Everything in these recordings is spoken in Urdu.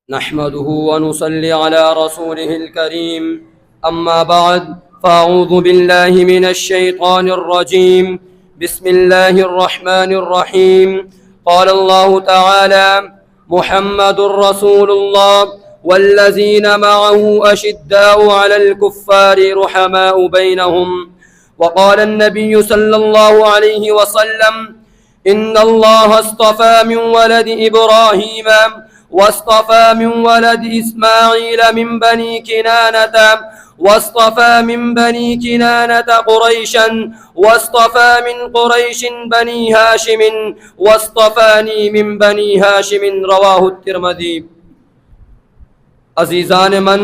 نحمده ونصلي على رسوله الكريم أما بعد فأعوذ بالله من الشيطان الرجيم بسم الله الرحمن الرحيم قال الله تعالى محمد رسول الله والذين معه أشداء على الكفار رحماء بينهم وقال النبي صلى الله عليه وسلم إن الله اصطفى من ولد إبراهيم واصطفى من ولد إسماعيل من بني كنانة واصطفى من بني كنانة قريشا واصطفى من قريش بني هاشم واصطفاني من بني هاشم رواه الترمذی۔ عزیزان من،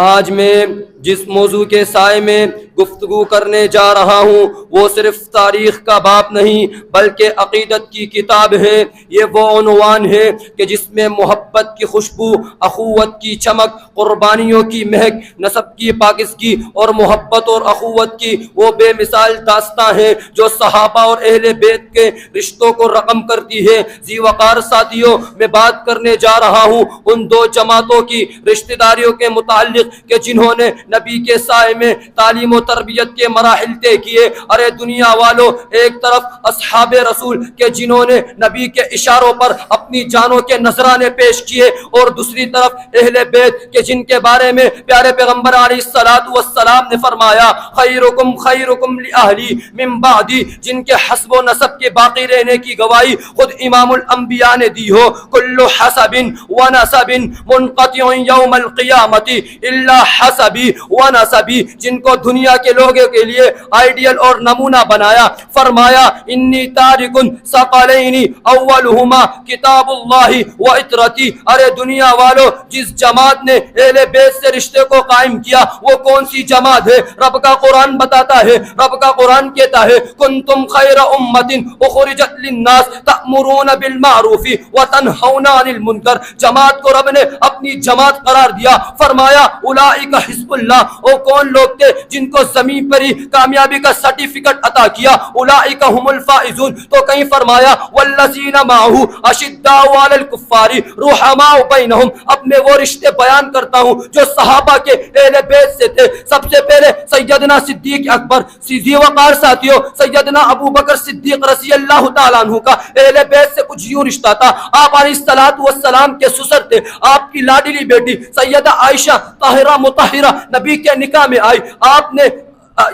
آج میں جس موضوع کے سائے میں گفتگو کرنے جا رہا ہوں وہ صرف تاریخ کا باب نہیں بلکہ عقیدت کی کتاب ہے۔ یہ وہ عنوان ہے کہ جس میں محبت کی خوشبو، اخوت کی چمک، قربانیوں کی مہک، نسب کی پاکیزگی اور محبت اور اخوت کی وہ بے مثال داستاں ہیں جو صحابہ اور اہل بیت کے رشتوں کو رقم کرتی ہے۔ ذی وقار ساتھیوں، میں بات کرنے جا رہا ہوں ان دو جماعتوں کی رشتہ داریوں کے متعلق کہ جنہوں نے نبی کے سائے میں تعلیم و تربیت کے مراحل طے کیے۔ ارے دنیا والوں، ایک طرف اصحاب رسول کہ جنہوں نے نبی کے اشاروں پر اپنی جانوں کے نذرانے پیش کیے، اور دوسری طرف اہل بیت کہ جن کے بارے میں پیارے پیغمبر علیہ الصلوۃ والسلام نے فرمایا خیرکم خیرکم لأہلی من بعدی، جن کے حسب و نسب کے باقی رہنے کی گواہی خود امام الانبیاء نے دی ہو۔ کل حسب ونسب منقطع یوم القیامت الا حسبی ونسبی، جن کو دنیا کے لوگوں کے لیے آئیڈیل اور نمونہ بنایا۔ فرمایا انی تارکن ثقلین اولہما کتاب اللہ و عطرتی۔ ارے دنیا والو، جس جماعت نے اہل بیت سے رشتے کو قائم کیا وہ کون سی جماعت ہے؟ رب کا قرآن بتاتا ہے، رب کا قرآن کہتا ہے کنتم خیر امت اخرجت للناس تأمرون بالمعروف وتنہون عن المنکر۔ جماعت کو رب نے اپنی جماعت قرار دیا۔ فرمایا اولئک حزب اللہ، وہ کون لوگ تھے جن کو زمین پر ہی کامیابی کا سرٹیفکیٹ عطا کیا؟ اولئک هم الفائزون۔ تو کہیں فرمایا والذین معه اشداء علی الکفار رحماء بینہم۔ اب میں وہ رشتے بیان کرتا ہوں جو صحابہ کے اہل بیت سے تھے۔ سب سے پہلے سیدنا صدیق اکبر، ذی وقار ساتھیوں، سیدنا ابو بکر صدیق رضی اللہ تعالیٰ عنہ کا اہل بیت سے کچھ یوں رشتہ تھا۔ آپ علیہ الصلوۃ والسلام کے سسر تھے۔ آپ کی لاڈلی بیٹی سیدہ عائشہ طاہرہ مطہرہ نبی کے نکاح میں آئی۔ آپ نے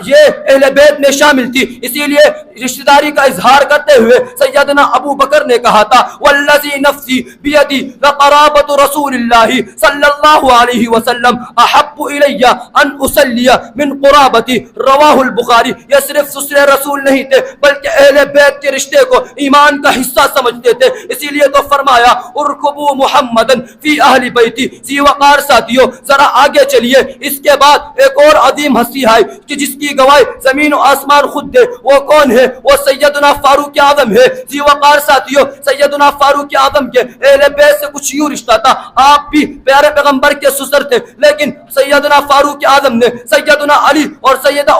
یہ اہل بیت میں شامل تھی، اسی لیے رشتہ داری کا اظہار کرتے ہوئے سیدنا ابو بکر نے کہا تھا والذی نفسی بیدی لقرابۃ رسول اللہ صلی اللہ علیہ وسلم احب الی ان اصلی من قرابتی، رواہ البخاری۔ یہ صرف سسر رسول نہیں تھے بلکہ اہل بیت کے رشتے کو ایمان کا حصہ سمجھتے تھے، اسی لیے تو فرمایا ارکبوا محمدا فی اہل بیتی۔ ذی وقار ساتھیوں، ذرا آگے چلیے۔ اس کے بعد ایک اور عظیم ہستی ہے کہ جس کی گواہی زمین و آسمان خود دے۔ وہ کون ہے؟ وہ سیدنا فاروق اعظم ہے۔ ذی وقار ساتھیوں، سیدنا فاروق اعظم کے اہل بیت سے کچھ یوں رشتہ تھا۔ آپ بھی پیارے پیغمبر کے سسر تھے، لیکن سیدنا فاروق اعظم نے سیدنا علی اور سیدہ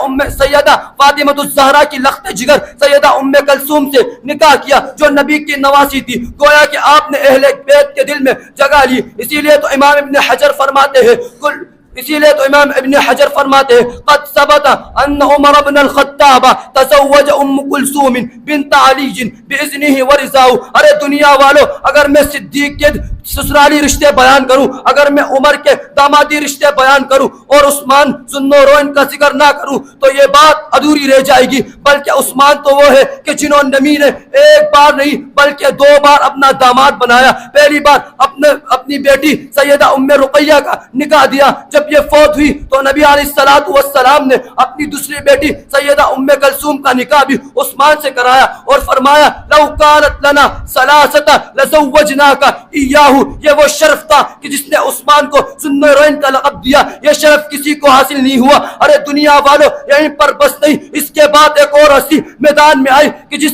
فاطمہ الزہرا کی لخت جگر سیدہ ام کلثوم سے نکاح کیا جو نبی کی نواسی تھی۔ گویا کہ آپ نے اہل بیت کے دل میں جگہ لی۔ اسی لیے تو امام ابن حجر فرماتے ہیں قد ثبت ان عمر بن الخطاب تزوج ام کلثوم بنت علی باذنہ ورضاہ۔ ارے دنیا والو، اگر میں صدیق کے سسرالی رشتے بیان کروں، اگر میں عمر کے دامادی رشتے بیان کروں اور عثمان ذوالنورین کا ذکر نہ کروں تو یہ بات ادھوری رہ جائے گی۔ بلکہ عثمان تو وہ ہے کہ جنہوں نبی نے ایک بار نہیں بلکہ دو بار اپنا داماد بنایا۔ پہلی بار اپنی بیٹی سیدہ ام رقیہ کا نکاح دیا، جب یہ فوت ہوئی تو نبی علیہ الصلوۃ والسلام نے اپنی دوسری بیٹی سیدہ ام کلثوم کا نکاح بھی عثمان سے کرایا اور فرمایا لو کانت لنا ثلاثۃ لزوجناک ایاہ۔ یہ وہ شرف تھا کہ جس نے عثمان کو ذوالنورین کا لقب دیا، یہ شرف کسی کو حاصل نہیں ہوا۔ ارے دنیا والو، یہیں پر بس نہیں، اس کے بعد ایک اور ہستی میدان میں آئی کہ جس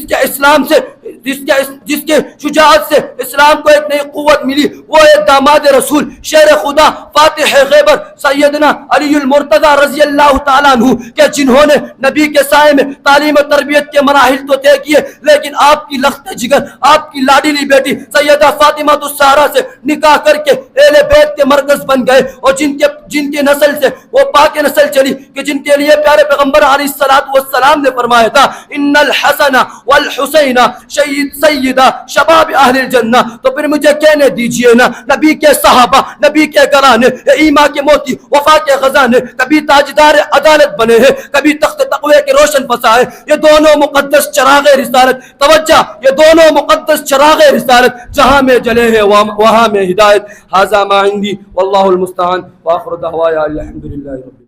کے شجاعت سے اسلام کو ایک نئی قوت ملی۔ وہ ایک داماد رسول، شیر خدا، فاتح غیبر، سیدنا علی المرتضی رضی اللہ تعالیٰ عنہ کہ جنہوں نے نبی کے سائے میں تعلیم و تربیت کے مراحل تو طے کیے، لیکن آپ کی لخت جگر، آپ کی لاڈلی بیٹی سیدہ فاطمہ الزہرا سے نکاح کر کے اہل بیت کے مرکز بن گئے، اور جن کے نسل سے وہ پاک نسل چلی کہ جن کے لیے پیارے پیغمبر علیہ الصلوۃ والسلام نے فرمایا تھا ان الحسن والحسین سیدہ شباب اہل الجنہ. تو پھر مجھے کہنے دیجئے نا، نبی کے صحابہ، نبی کے گھرانے، ایمان کے موتی، وفا کے خزانے کبھی تاجدار عدالت بنے ہیں، کبھی تخت تقوی کے روشن فسائے. یہ دونوں مقدس چراغ رسالت، توجہ، یہ دونوں مقدس چراغ رسالت جہاں میں جلے ہیں وہاں میں ہدایت. ھذا ما عندی واللہ المستعان، وآخر دعوایا الحمدللہ رب